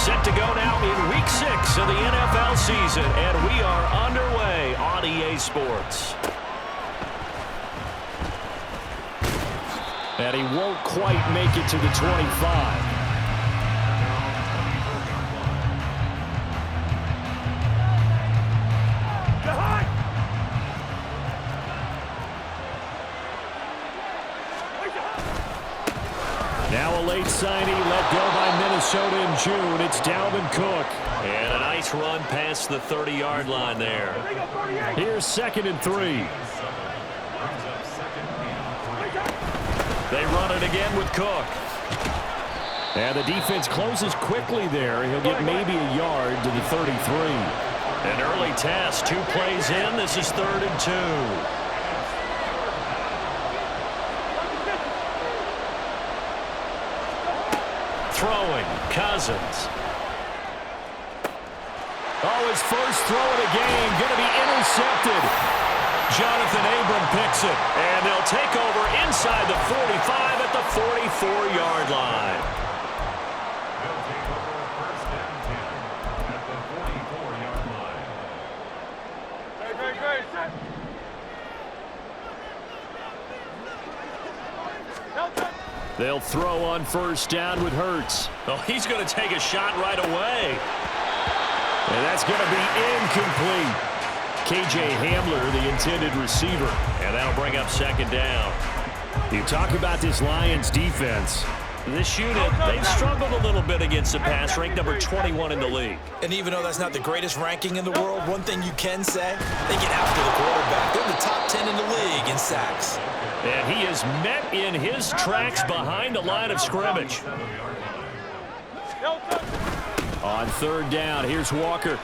Set to go now in Week 6 of the NFL season, and we are underway on EA Sports. And he won't quite make it to the 25. Now a late signing let go by Minnesota in June. It's Dalvin Cook. And a nice run past the 30-yard line there. Here's 2nd and 3. They run it again with Cook. And the defense closes quickly there. He'll get maybe a yard to the 33. An early test. 2 plays in. This is 3rd and 2. Throwing, Cousins. Oh, his first throw of the game, going to be intercepted. Jonathan Abram picks it, and they'll take over inside the 45 at the 44-yard line. They'll take over 1st and 10 at the 44-yard line. Great, set. They'll throw on 1st down with Hurts. Oh, he's going to take a shot right away. And that's going to be incomplete. KJ Hamler, the intended receiver. And that'll bring up 2nd down. You talk about this Lions defense. This unit, they've struggled a little bit against the pass, ranked number 21 in the league. And even though that's not the greatest ranking in the world, one thing you can say, they get after the quarterback. They're in the top 10 in the league in sacks. And he is met in his tracks behind the line of scrimmage. On 3rd down, here's Walker.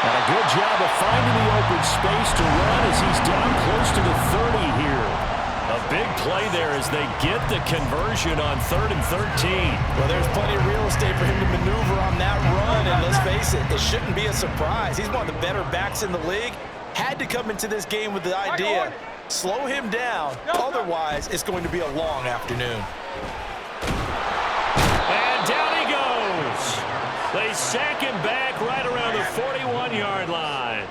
And a good job of finding the open space to run as he's down close to the 30 here. A big play there as they get the conversion on 3rd and 13. Well, there's plenty of real estate for him to maneuver on that run, and let's face it, it shouldn't be a surprise. He's one of the better backs in the league. Had to come into this game with the idea, slow him down, otherwise it's going to be a long afternoon. And down he goes. They sack him back right around the 41-yard line.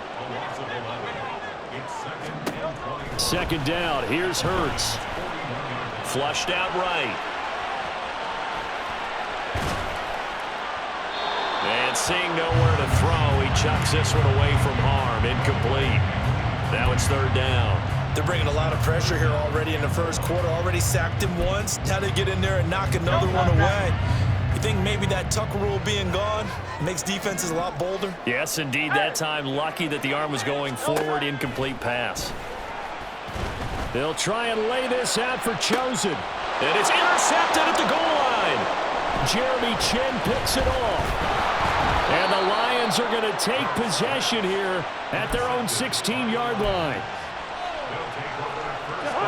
2nd down, here's Hurts. Flushed out right. And seeing nowhere to throw, he chucks this one away from harm. Incomplete. Now it's 3rd down. They're bringing a lot of pressure here already in the 1st quarter. Already sacked him once. Now they get in there and knock another one away. You think maybe that Tucker rule being gone makes defenses a lot bolder? Yes, indeed. That time, lucky that the arm was going forward. Incomplete pass. They'll try and lay this out for Chosen. And it's intercepted at the goal line. Jeremy Chin picks it off. And the Lions are going to take possession here at their own 16-yard line.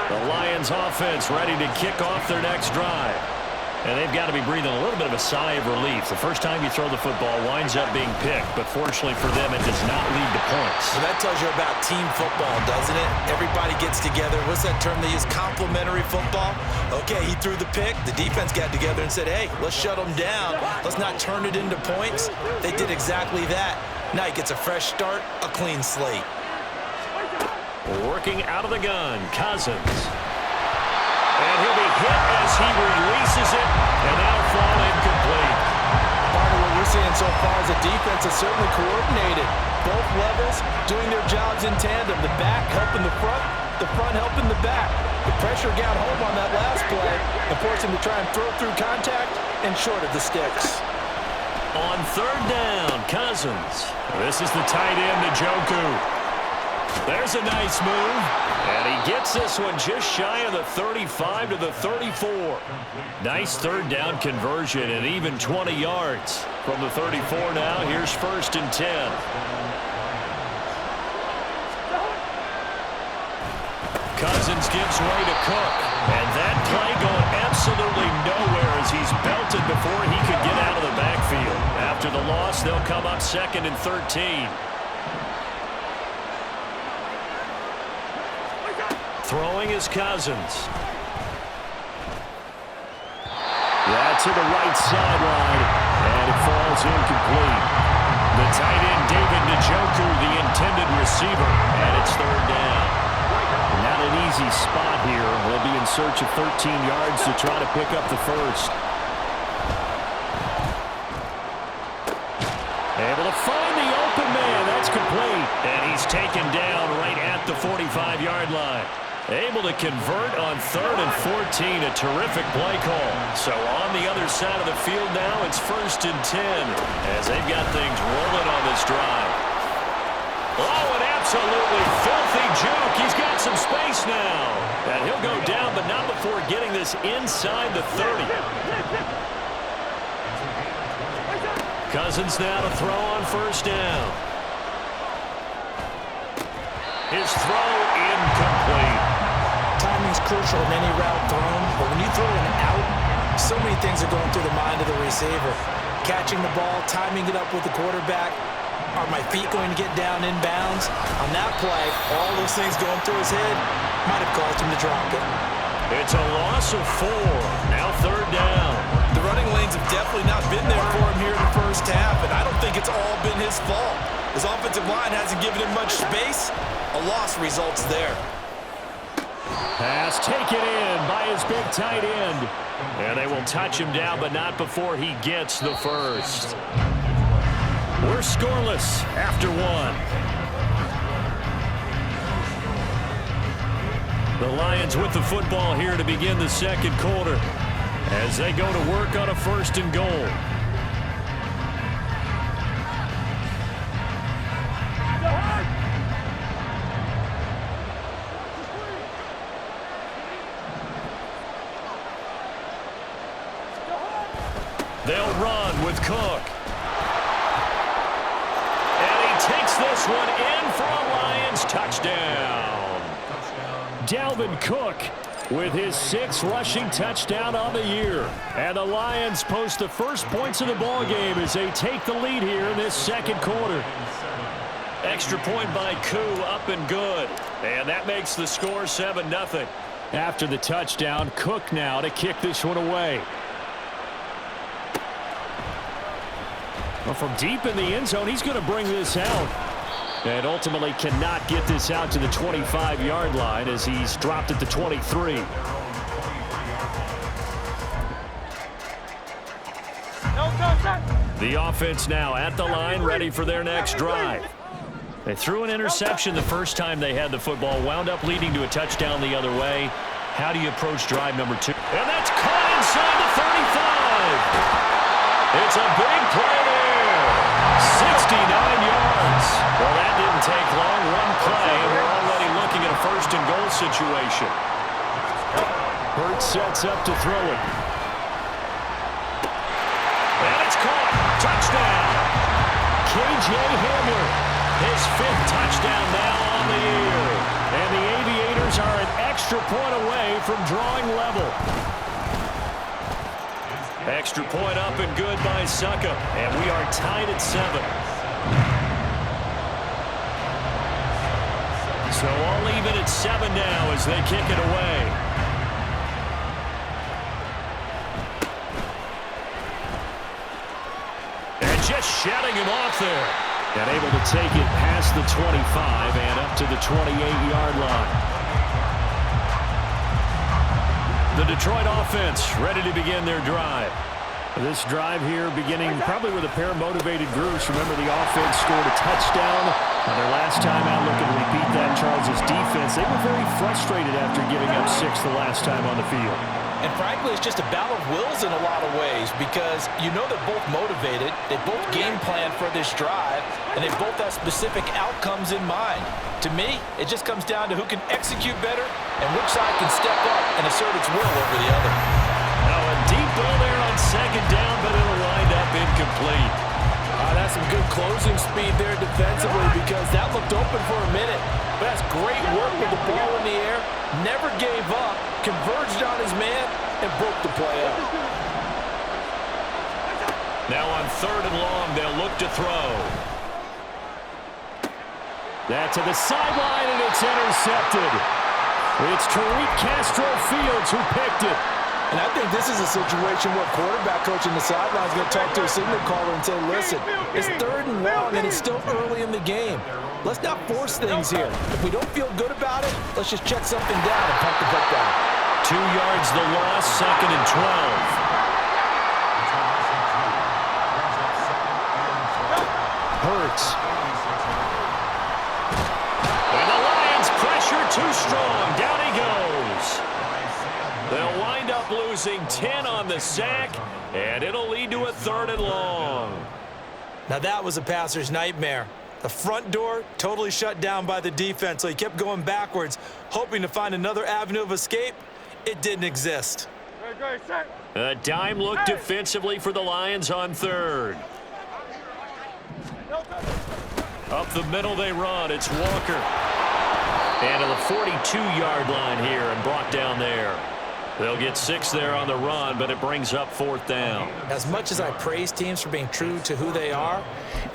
The Lions offense ready to kick off their next drive. And they've got to be breathing a little bit of a sigh of relief. The first time you throw the football winds up being picked, but fortunately for them, it does not lead to points. Well, that tells you about team football, doesn't it? Everybody gets together. What's that term they use? Complementary football? Okay, he threw the pick. The defense got together and said, hey, let's shut them down. Let's not turn it into points. They did exactly that. Now he gets a fresh start, a clean slate. Working out of the gun, Cousins. And he'll be hit as he releases it, and that'll fall incomplete. Part of what we're seeing so far is the defense is certainly coordinated. Both levels doing their jobs in tandem. The back helping the front helping the back. The pressure got home on that last play and forced him to try and throw through contact and short of the sticks. On 3rd down, Cousins. This is the tight end, Njoku. There's a nice move, and he gets this one just shy of the 35 to the 34. Nice 3rd down conversion and even 20 yards from the 34 now. Here's 1st and 10. Cousins gives way to Cook, and that play going absolutely nowhere as he's belted before he could get out of the backfield. After the loss, they'll come up 2nd and 13. Throwing is Cousins. Yeah, to the right sideline, and it falls incomplete. The tight end, David Njoku, the intended receiver, and it's third down. Not an easy spot here. They'll be in search of 13 yards to try to pick up the first. Able to find the open man. That's complete. And he's taken down right at the 45-yard line. Able to convert on 3rd and 14. A terrific play call. So on the other side of the field now, it's 1st and 10 as they've got things rolling on this drive. Oh, an absolutely filthy juke. He's got some space now. And he'll go down, but not before getting this inside the 30. Cousins now to throw on 1st down. His throw incomplete. Timing's crucial in any route thrown, but when you throw an out, so many things are going through the mind of the receiver. Catching the ball, timing it up with the quarterback. Are my feet going to get down in bounds? On that play, all those things going through his head might have caused him to drop it. It's a loss of 4. Now 3rd down. The running lanes have definitely not been there for him here in the first half, and I don't think it's all been his fault. His offensive line hasn't given him much space. A loss results there. Pass taken in by his big tight end. And they will touch him down, but not before he gets the first. We're scoreless after 1. The Lions with the football here to begin the 2nd quarter as they go to work on a 1st and goal. They'll run with Cook. And he takes this one in for a Lions touchdown. Dalvin Cook with his 6th rushing touchdown on the year. And the Lions post the first points of the ball game as they take the lead here in this 2nd quarter. Extra point by Koo, up and good. And that makes the score 7-0. After the touchdown, Cook now to kick this one away. Well, from deep in the end zone, he's going to bring this out. And ultimately cannot get this out to the 25-yard line as he's dropped at the 23. The offense now at the line, ready for their next drive. They threw an interception the first time they had the football, wound up leading to a touchdown the other way. How do you approach drive number 2? And that's caught inside the 35. It's a big play there. 69 yards. Well, that didn't take long. One play, and we're already looking at a 1st and goal situation. Hurts sets up to throw it. And it's caught. Touchdown. K.J. Hamler, his 5th touchdown now on the year. And the Aviators are an extra point away from drawing level. Extra point up and good by Suckup. And we are tied at 7. So all even at 7 now as they kick it away. And just shutting him off there. And able to take it past the 25 and up to the 28-yard line. The Detroit offense ready to begin their drive. This drive here beginning probably with a pair of motivated groups. Remember, the offense scored a touchdown on their last time out, looking to repeat that. Charles' defense, they were very frustrated after giving up 6 the last time on the field. And frankly, it's just a battle of wills in a lot of ways because you know they're both motivated, they both game plan for this drive, and they both have specific outcomes in mind. To me, it just comes down to who can execute better and which side can step up and assert its will over the other. Now a deep ball there on 2nd down, but it'll wind up incomplete. That's some good closing speed there defensively because that looked open for a minute. But that's great work with the ball in the air. Never gave up, converged on his man, and broke the play up. Now on 3rd and long, they'll look to throw. That to the sideline, and it's intercepted. It's Tariq Castro Fields who picked it. And I think this is a situation where quarterback coach in the sideline is going to talk to a signal caller and say, listen, it's 3rd and long and it's still early in the game. Let's not force things here. If we don't feel good about it, let's just check something down and punt the football. 2 yards the loss, 2nd and 12. Hurts. And the Lions pressure too strong. Down he goes. They'll wind up losing 10 on the sack, and it'll lead to a 3rd and long. Now that was a passer's nightmare. The front door totally shut down by the defense, so he kept going backwards, hoping to find another avenue of escape. It didn't exist. A dime look defensively for the Lions on 3rd. Up the middle they run. It's Walker. And to the 42-yard line here and brought down there. They'll get 6 there on the run, but it brings up 4th down. As much as I praise teams for being true to who they are,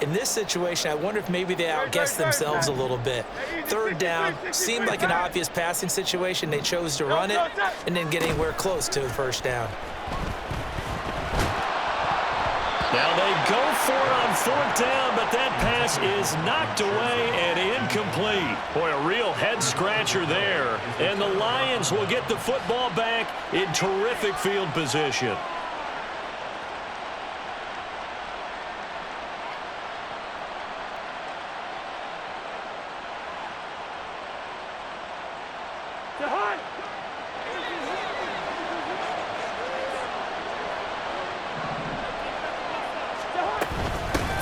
in this situation, I wonder if maybe they outguessed themselves a little bit. 3rd down seemed like an obvious passing situation. They chose to run it and didn't get anywhere close to the 1st down. Now they go for it on 4th down, but that pass is knocked away and incomplete. Boy, a real head-scratcher there. And the Lions will get the football back in terrific field position.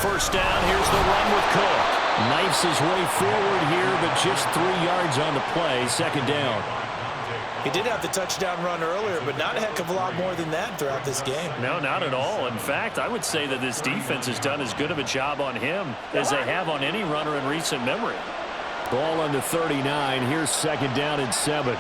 First down, here's the run with Cook. Knifes his way forward here, but just 3 yards on the play, 2nd down. He did have the touchdown run earlier, but not a heck of a lot more than that throughout this game. No, not at all. In fact, I would say that this defense has done as good of a job on him as they have on any runner in recent memory. Ball on the 39. Here's 2nd down and 7.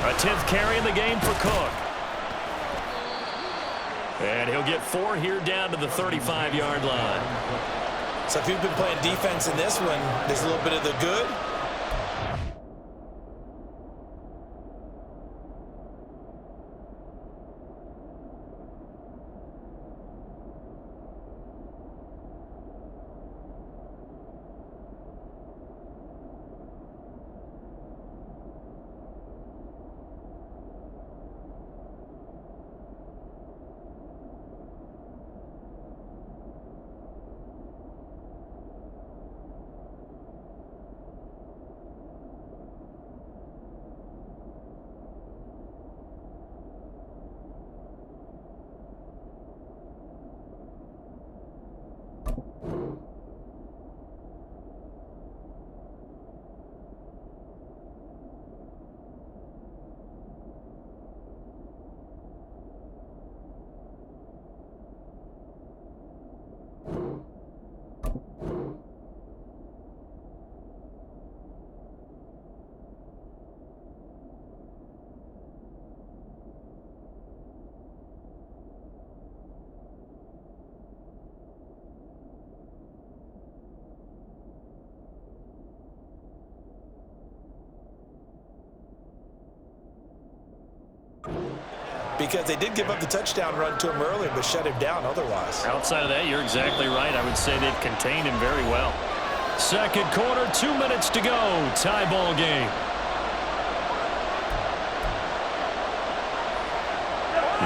A 10th carry in the game for Cook. And he'll get 4 here down to the 35-yard line. So if you've been playing defense in this one, there's a little bit of the good. Because they did give up the touchdown run to him earlier, but shut him down otherwise. Outside of that, you're exactly right. I would say they've contained him very well. 2nd quarter, 2 minutes to go. Tie ball game.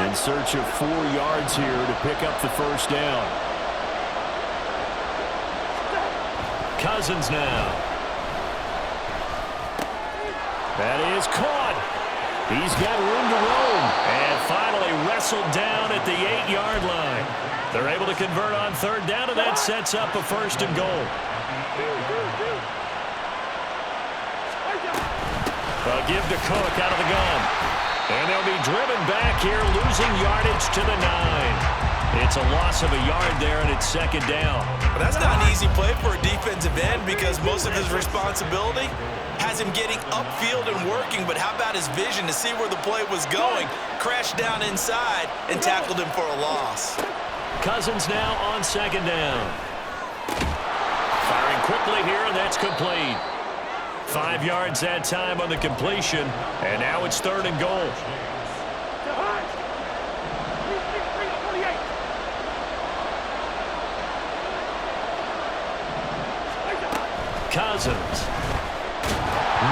In search of 4 yards here to pick up the 1st down. Cousins now. That is caught. He's got room to roam. And finally wrestled down at the 8-yard line. They're able to convert on 3rd down, and that sets up a 1st and goal. A give to Cook out of the gun. And they'll be driven back here, losing yardage to the 9. It's a loss of a yard there, and it's 2nd down. But that's not an easy play for a defensive end because most of his responsibility has him getting upfield and working, but how about his vision to see where the play was going? Crashed down inside and tackled him for a loss. Cousins now on 2nd down. quickly here, and that's complete. 5 yards that time on the completion, and now it's 3rd and goal. Cousins.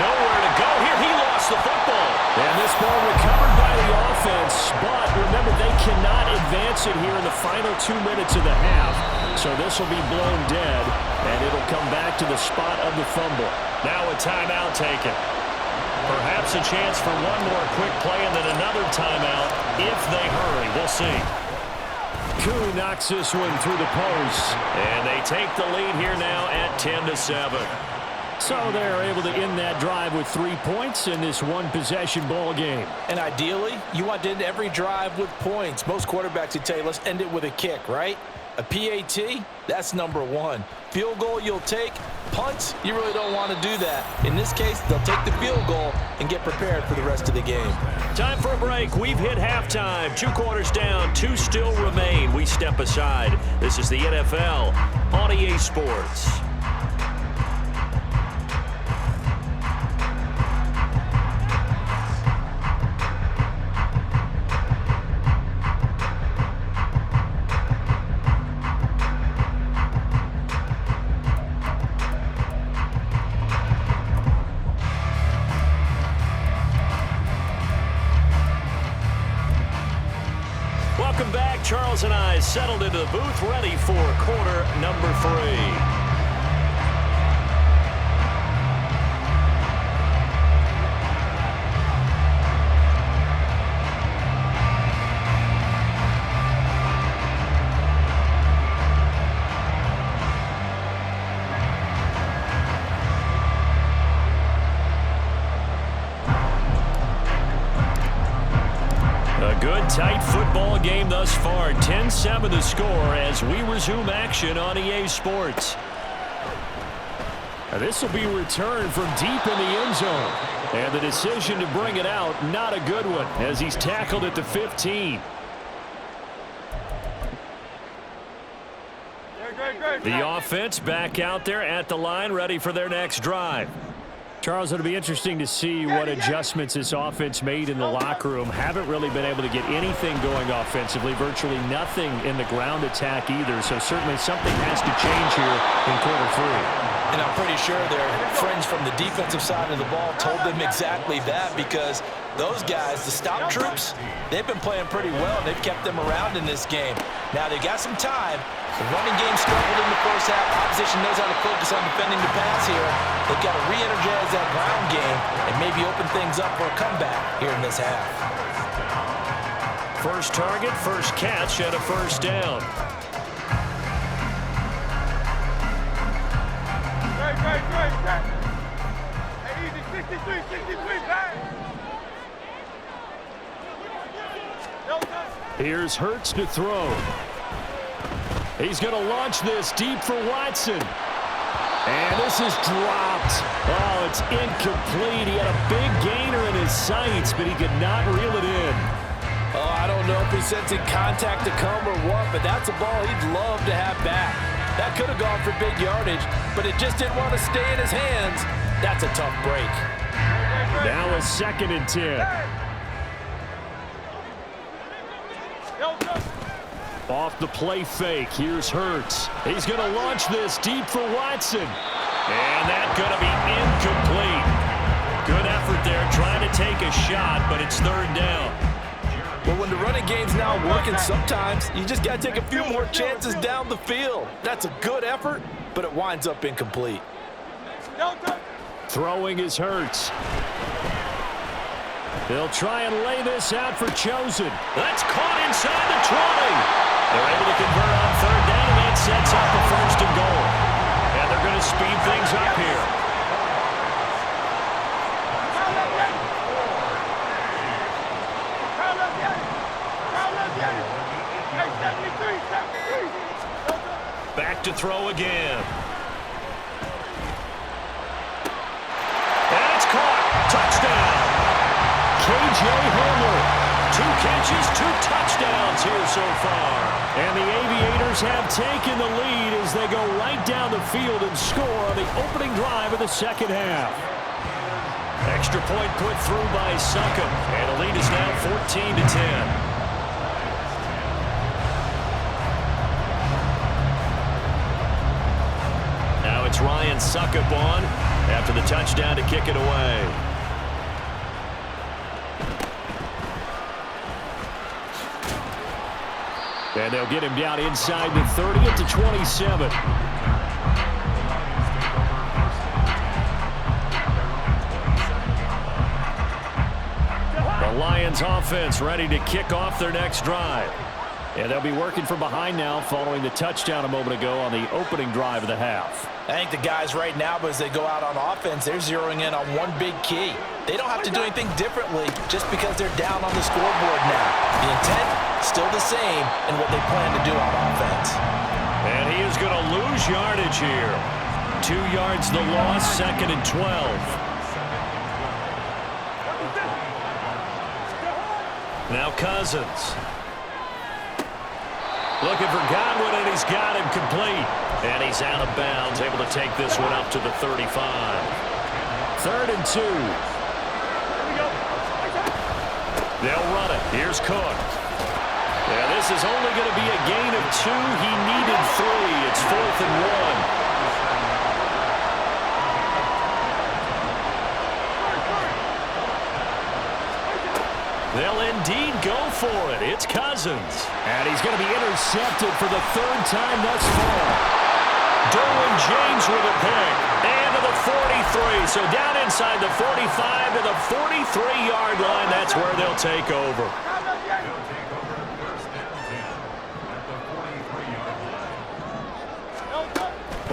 Nowhere to go here. He lost the football. And this ball recovered by the offense, but remember, they cannot advance it here in the final 2 minutes of the half. So this will be blown dead, and it'll come back to the spot of the fumble. Now a timeout taken. Perhaps a chance for one more quick play and then another timeout if they hurry. We'll see. Koo knocks this one through the post. And they take the lead here now at 10-7. So they're able to end that drive with 3 points in this one-possession ball game. And ideally, you want to end every drive with points. Most quarterbacks would tell you, let's end it with a kick, right? A PAT, that's number 1. Field goal you'll take. Punts, you really don't want to do that. In this case, they'll take the field goal and get prepared for the rest of the game. Time for a break. We've hit halftime. 2 quarters down, 2 still remain. We step aside. This is the NFL on EA Sports. Welcome back. Charles and I settled into the booth, ready for quarter number 3. A good, tight football game thus far. 10-7 the score as we resume action on EA Sports. Now this will be returned from deep in the end zone. And the decision to bring it out, not a good one, as he's tackled at the 15. The offense back out there at the line, ready for their next drive. Charles, it'll be interesting to see what adjustments this offense made in the locker room. Haven't really been able to get anything going offensively, virtually nothing in the ground attack either. So certainly something has to change here in quarter 3. And I'm pretty sure their friends from the defensive side of the ball told them exactly that, because those guys, the stop troops, they've been playing pretty well. They've kept them around in this game. Now they got some time. The running game struggled in the first half. Opposition knows how to focus on defending the pass here. They've got to re-energize that ground game and maybe open things up for a comeback here in this half. First target, first catch, and a first down. Here's Hurts to throw. He's going to launch this deep for Watson. And this is dropped. Oh, it's incomplete. He had a big gainer in his sights, but he could not reel it in. Oh, I don't know if he's sensing contact to come or what, but that's a ball he'd love to have back. That could have gone for big yardage, but it just didn't want to stay in his hands. That's a tough break. Now a 2nd and 10. Off the play fake, here's Hurts. He's going to launch this deep for Watson. And that's going to be incomplete. Good effort there, trying to take a shot, but it's 3rd down. Well, when the running game's not working, sometimes you just got to take a few more chances down the field. That's a good effort, but it winds up incomplete. Throwing is Hurts. They'll try and lay this out for Chosen. That's caught inside the 20. They're able to convert on 3rd down, and that sets up the 1st and goal. And they're going to speed things up here. Back to throw again. And it's caught. Touchdown. KJ Hamler. 2 catches, 2 touchdowns here so far. And the Aviators have taken the lead as they go right down the field and score on the opening drive of the second half. Extra point put through by Succop, and the lead is now 14-10. Now it's Ryan Succop on after the touchdown to kick it away. And they'll get him down inside the 30 at the 27. The Lions offense ready to kick off their next drive. And they'll be working from behind now following the touchdown a moment ago on the opening drive of the half. I think the guys right now, as they go out on offense, they're zeroing in on one big key. They don't have to do anything differently just because they're down on the scoreboard now. The intent, still the same in what they plan to do on offense. And he is going to lose yardage here. 2 yards the loss, 2nd and 12. Now Cousins. Looking for Godwin, and he's got him complete. And he's out of bounds, able to take this one up to the 35. 3rd and 2. They'll run it. Here's Cook. Yeah, this is only going to be a gain of 2. He needed 3. It's 4th and 1. They'll indeed go for it. It's Cousins. And he's going to be intercepted for the 3rd time thus far. Derwin James with a pick. And to the 43. So down inside the 45 to the 43-yard line. That's where they'll take over.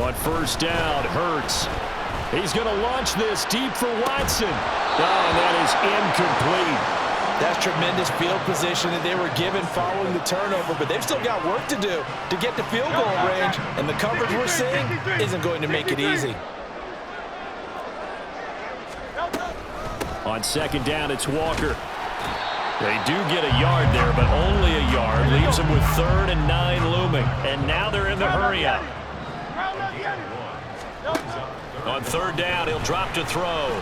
On 1st down, Hurts. He's going to launch this deep for Watson. Oh, that is incomplete. That's tremendous field position that they were given following the turnover, but they've still got work to do to get to field goal range, and the coverage we're seeing isn't going to make it easy. On 2nd down, it's Walker. They do get a yard there, but only a yard. Leaves them with 3rd and 9 looming, and now they're in the hurry-up. On 3rd down, he'll drop to throw.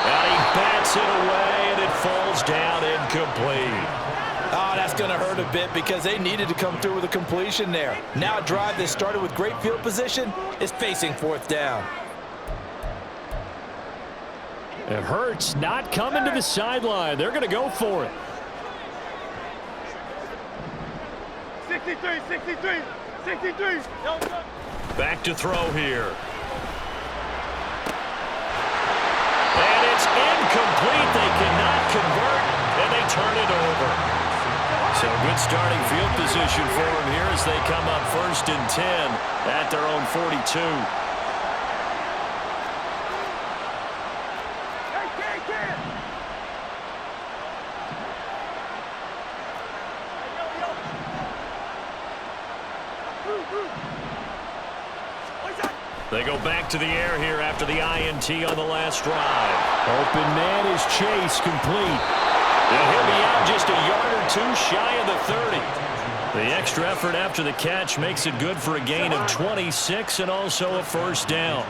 And he bats it away, and it falls down incomplete. Oh, that's going to hurt a bit because they needed to come through with a completion there. Now a drive that started with great field position is facing 4th down. It hurts not coming to the sideline. They're going to go for it. 63, 63, 63. Back to throw here. And it's incomplete. They cannot convert, and they turn it over. So good starting field position for them here as they come up 1st and 10 at their own 42. They go back to the air here after the INT on the last drive. Open man is Chase, complete. And he'll be out just a yard or 2 shy of the 30. The extra effort after the catch makes it good for a gain of 26 and also a 1st down.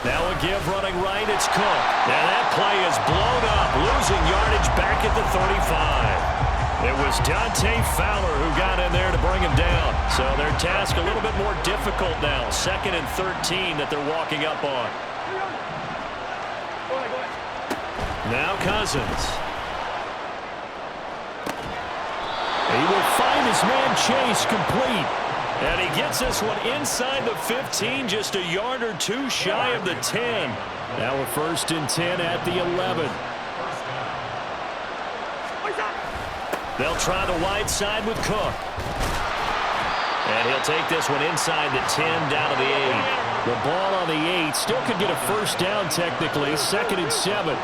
Now a give running right, it's Cook. And that play is blown up, losing yardage back at the 35. It was Dante Fowler who got in there to bring him down. So their task a little bit more difficult now. 2nd and 13 that they're walking up on. Now Cousins. He will find his man Chase, complete. And he gets this one inside the 15, just a yard or 2 shy of the 10. Now a 1st and 10 at the 11. They'll try the wide side with Cook. And he'll take this one inside the 10, down to the 8. The ball on the 8. Still could get a 1st down technically. 2nd and 7.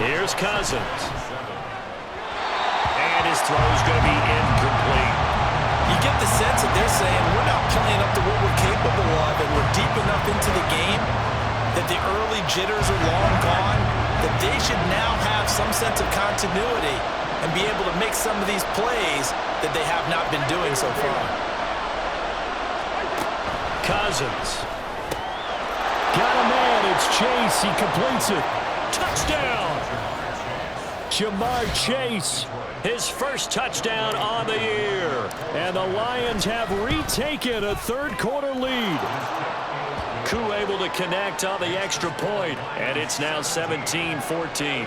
Here's Cousins. And his throw's going to be incomplete. You get the sense that they're saying we're not playing up to what we're capable of, and we're deep enough into the game that the early jitters are long gone, that they should now have some sense of continuity and be able to make some of these plays that they have not been doing so far. Cousins. Got a man. It's Chase. He completes it. Touchdown. Jamar Chase. His first touchdown on the year. And the Lions have retaken a third-quarter lead. Koo able to connect on the extra point, and it's now 17-14.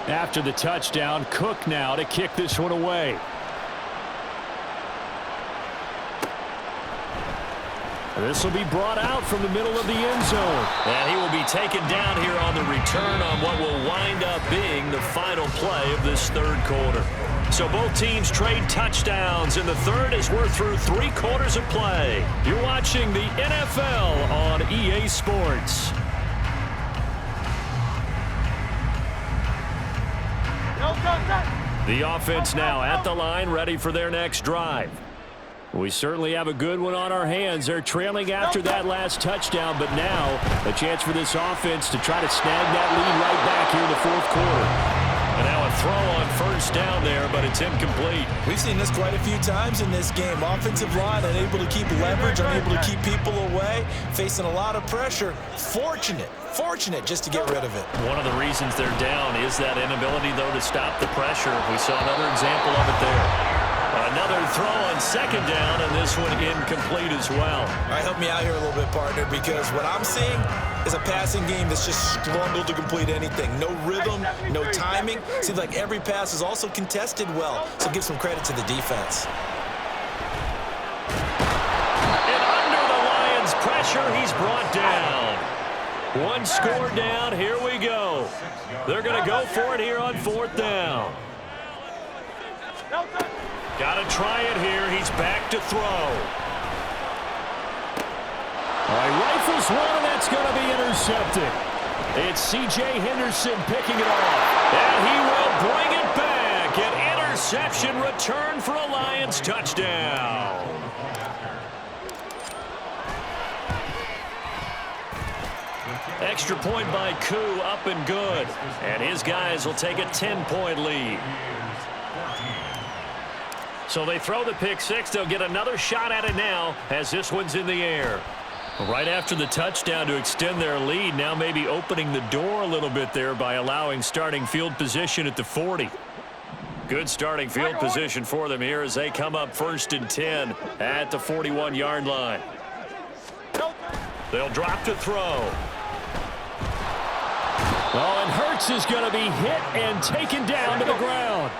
After the touchdown, Cook now to kick this one away. This will be brought out from the middle of the end zone. And he will be taken down here on the return on what will wind up being the final play of this third quarter. So both teams trade touchdowns in the third as we're through 3 quarters of play. You're watching the NFL on EA Sports. The offense now at the line, ready for their next drive. We certainly have a good one on our hands. They're trailing after that last touchdown, but now a chance for this offense to try to snag that lead right back here in the fourth quarter. And now a throw on first down there, but it's incomplete. We've seen this quite a few times in this game. Offensive line unable to keep leverage, unable to keep people away, facing a lot of pressure. Fortunate just to get rid of it. One of the reasons they're down is that inability, though, to stop the pressure. We saw another example of it there. Another throw on second down, and this one incomplete as well. All right, help me out here a little bit, partner, because what I'm seeing is a passing game that's just struggled to complete anything. No rhythm, no timing. Seems like every pass is also contested well, so give some credit to the defense. And under the Lions' pressure, he's brought down. One score down, here we go. They're going to go for it here on fourth down. Got to try it here. He's back to throw. All right, rifles one, and that's going to be intercepted. It's C.J. Henderson picking it off. And he will bring it back. An interception return for a Lions touchdown. Extra point by Koo, up and good. And his guys will take a 10-point lead. So they throw the pick six. They'll get another shot at it now as this one's in the air. Right after the touchdown to extend their lead, now maybe opening the door a little bit there by allowing starting field position at the 40. Good starting field position for them here as they come up 1st and 10 at the 41-yard line. They'll drop to throw. Oh, and Hurts is going to be hit and taken down to the ground.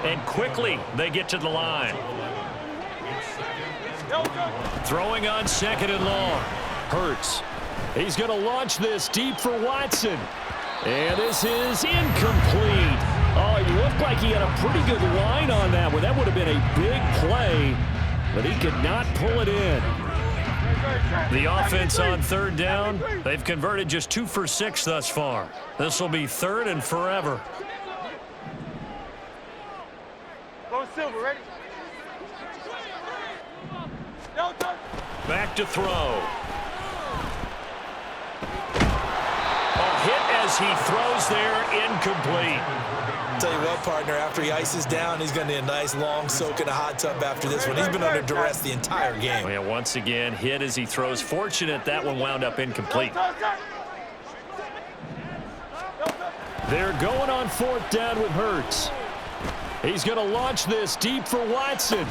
And quickly they get to the line. Throwing on 2nd and long. Hurts. He's going to launch this deep for Watson. And this is incomplete. Oh, he looked like he had a pretty good line on that one. That would have been a big play, but he could not pull it in. The offense on 3rd down, they've converted just 2 for 6 thus far. This will be 3rd and forever. Silver, ready? Back to throw. A hit as he throws there, incomplete. Tell you what, partner, after he ices down, he's going to need a nice long soak in a hot tub after this one. He's been under duress the entire game. Yeah, once again, hit as he throws. Fortunate that one wound up incomplete. They're going on 4th down with Hurts. He's going to launch this deep for Watson.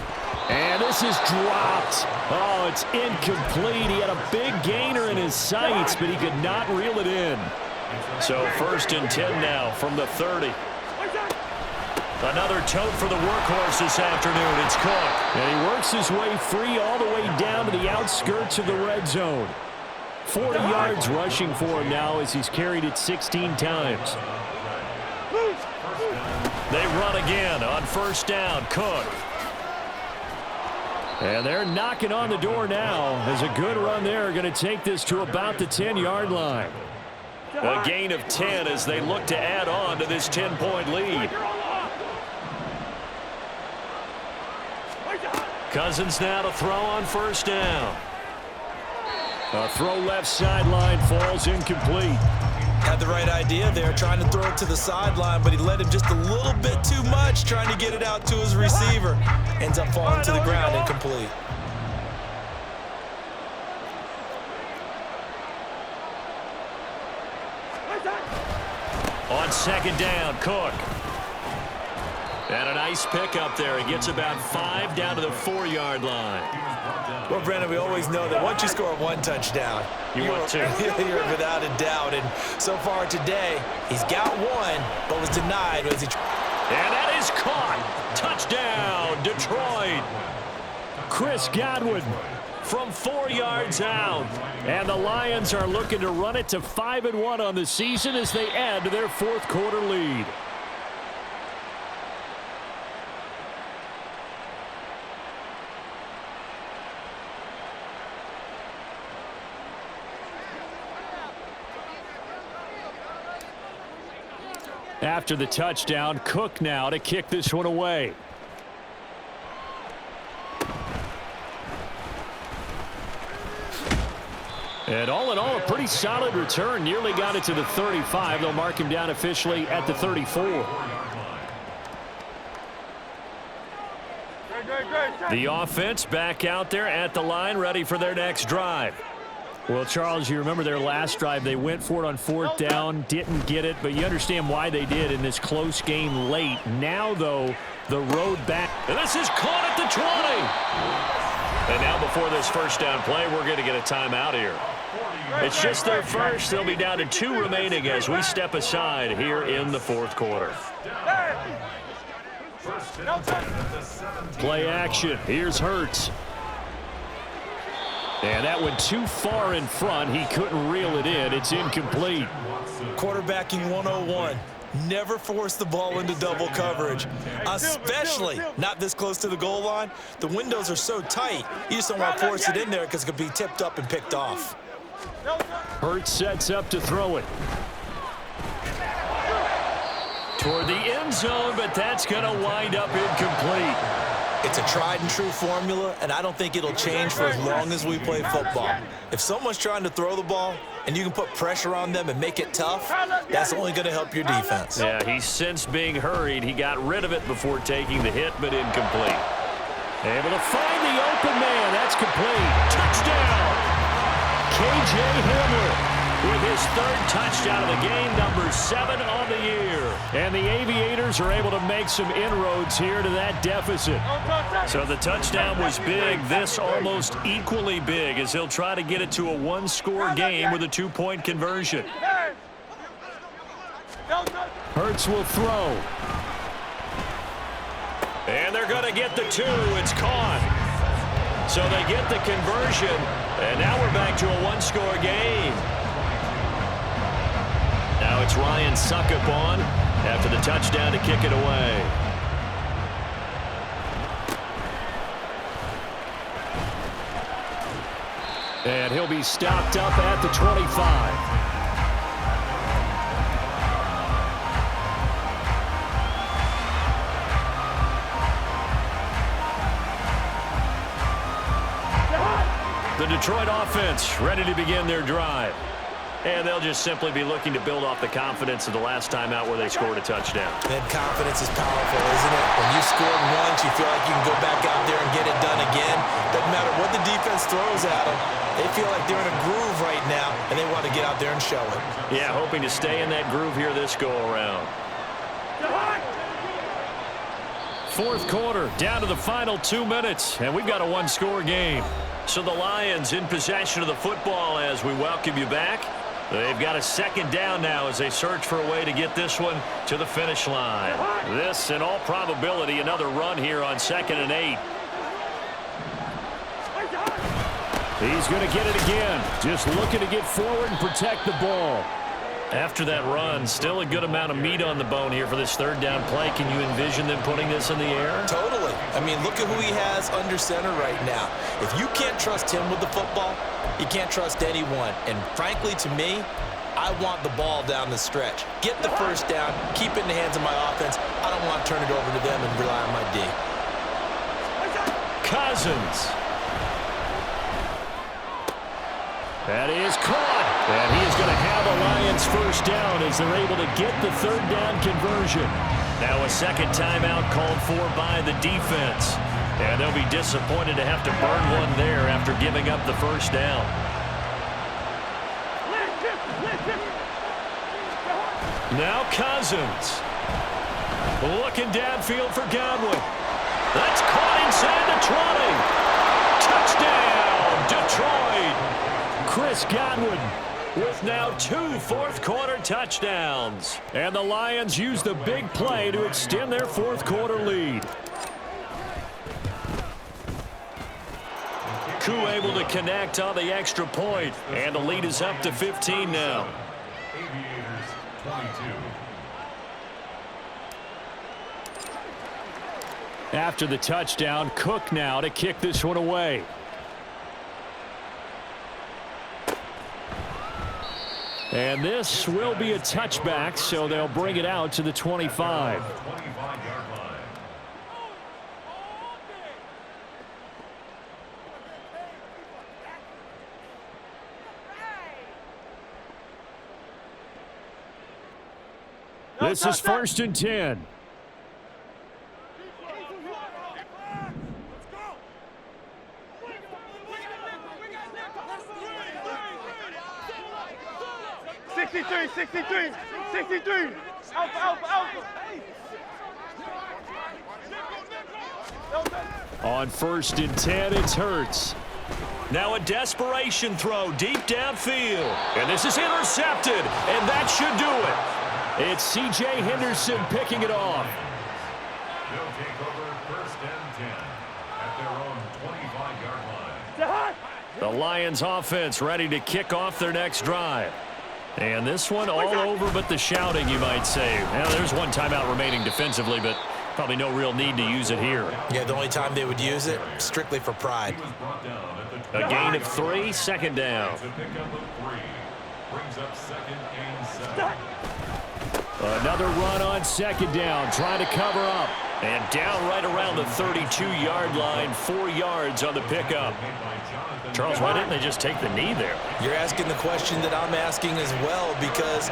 And this is dropped. Oh, it's incomplete. He had a big gainer in his sights, but he could not reel it in. So 1st and 10 now from the 30. Another tote for the workhorse this afternoon. It's Cook. And he works his way free all the way down to the outskirts of the red zone. 40 yards rushing for him now as he's carried it 16 times. They run again on 1st down. Cook. And they're knocking on the door now as a good run there. Going to take this to about the 10-yard line. A gain of 10 as they look to add on to this 10-point lead. Cousins now to throw on first down. A throw left sideline falls incomplete. Had the right idea there, trying to throw it to the sideline, but he led him just a little bit too much, trying to get it out to his receiver. Ends up falling to the ground, incomplete. On second down, Cook. And a nice pick up there. He gets about 5 down to the 4-yard line. Well, Brandon, we always know that once you score one touchdown, you want two. You're without a doubt. And so far today, he's got one, but was denied. And that is caught. Touchdown, Detroit. Chris Godwin from 4 yards out. And the Lions are looking to run it to 5-1 on the season as they add to their fourth quarter lead. After the touchdown, Cook now to kick this one away. And all in all, a pretty solid return. Nearly got it to the 35. They'll mark him down officially at the 34. The offense back out there at the line, ready for their next drive. Well, Charles, you remember their last drive. They went for it on fourth down, didn't get it, but you understand why they did in this close game late. Now, though, the road back. And this is caught at the 20. And now before this first down play, we're going to get a timeout here. It's just their first. They'll be down to 2 remaining as we step aside here in the fourth quarter. Play action. Here's Hurts. And that went too far in front. He couldn't reel it in. It's incomplete. Quarterbacking 101. Never force the ball into double coverage, especially not this close to the goal line. The windows are so tight, you just don't want to force it in there because it could be tipped up and picked off. Hurts sets up to throw it. Toward the end zone, but that's going to wind up incomplete. It's a tried-and-true formula, and I don't think it'll change for as long as we play football. If someone's trying to throw the ball and you can put pressure on them and make it tough, that's only going to help your defense. Yeah, he's sensed being hurried. He got rid of it before taking the hit, but incomplete. Able to find the open man. That's complete. Touchdown! K.J. Hamler with his 3rd touchdown of the game, number 7 on the year. And the Aviators are able to make some inroads here to that deficit. So the touchdown was big. This almost equally big as he'll try to get it to a 1-score game with a 2-point conversion. Hurts will throw. And they're going to get the 2. It's caught. So they get the conversion. And now we're back to a 1-score game. Now it's Ryan Suckup on after the touchdown to kick it away. And he'll be stopped up at the 25. The Detroit offense ready to begin their drive. And they'll just simply be looking to build off the confidence of the last time out where they scored a touchdown. And confidence is powerful, isn't it? When you scored once, you feel like you can go back out there and get it done again. Doesn't matter what the defense throws at them. They feel like they're in a groove right now, and they want to get out there and show it. Yeah, hoping to stay in that groove here this go-around. Fourth quarter, down to the final 2 minutes, and we've got a 1-score game. So the Lions in possession of the football as we welcome you back. They've got a 2nd down now as they search for a way to get this one to the finish line. This, in all probability, another run here on 2nd and 8. He's going to get it again. Just looking to get forward and protect the ball. After that run, still a good amount of meat on the bone here for this 3rd down play. Can you envision them putting this in the air? Totally. I mean, look at who he has under center right now. If you can't trust him with the football, you can't trust anyone. And frankly, to me, I want the ball down the stretch. Get the first down, keep it in the hands of my offense. I don't want to turn it over to them and rely on my D. Cousins. That is caught. And he is going to have a Lions first down as they're able to get the third down conversion. Now a second timeout called for by the defense. And they'll be disappointed to have to burn one there after giving up the first down. Now Cousins. Looking downfield for Godwin. That's caught inside the 20. Touchdown, Detroit. Chris Godwin with now 2 fourth-quarter touchdowns. And the Lions use the big play to extend their fourth-quarter lead. Koo able to connect on the extra point. And the lead is up to 15 now. Aviators 22. After the touchdown, Cook now to kick this one away. And this will be a touchback, so they'll bring it out to the 25. 25-yard line. This is 1st and 10. On 1st and 10, it's Hurts. Now a desperation throw deep downfield. And this is intercepted, and that should do it. It's C.J. Henderson picking it off. They'll take over 1st and 10 at their own 25-yard line. The Lions offense ready to kick off their next drive. And this one all over but the shouting, you might say. Now, there's one timeout remaining defensively, but probably no real need to use it here. Yeah, the only time they would use it, strictly for pride. He was brought down at the A gain of 3, second down. to pick up a 3. Brings up 2nd and 7. Another run on 2nd down, trying to cover up. And down right around the 32-yard line, 4 yards on the pickup. Charles, why didn't they just take the knee there? You're asking the question that I'm asking as well, because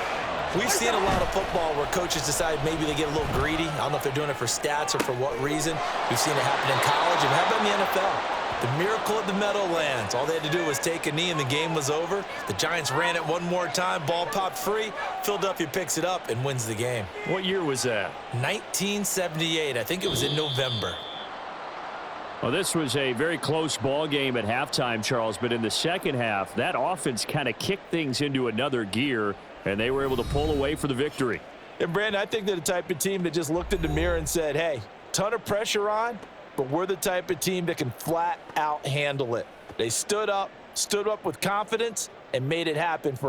we've seen a lot of football where coaches decide maybe they get a little greedy. I don't know if they're doing it for stats or for what reason. We've seen it happen in college, and how about in the NFL? The miracle at the Meadowlands. All they had to do was take a knee and the game was over. The Giants ran it one more time. Ball popped free. Philadelphia picks it up and wins the game. What year was that? 1978. I think it was in November. Well, this was a very close ball game at halftime, Charles, but in the second half, that offense kind of kicked things into another gear, and they were able to pull away for the victory. And, Brandon, I think they're the type of team that just looked in the mirror and said, hey, ton of pressure on, but we're the type of team that can flat out handle it. They stood up with confidence and made it happen for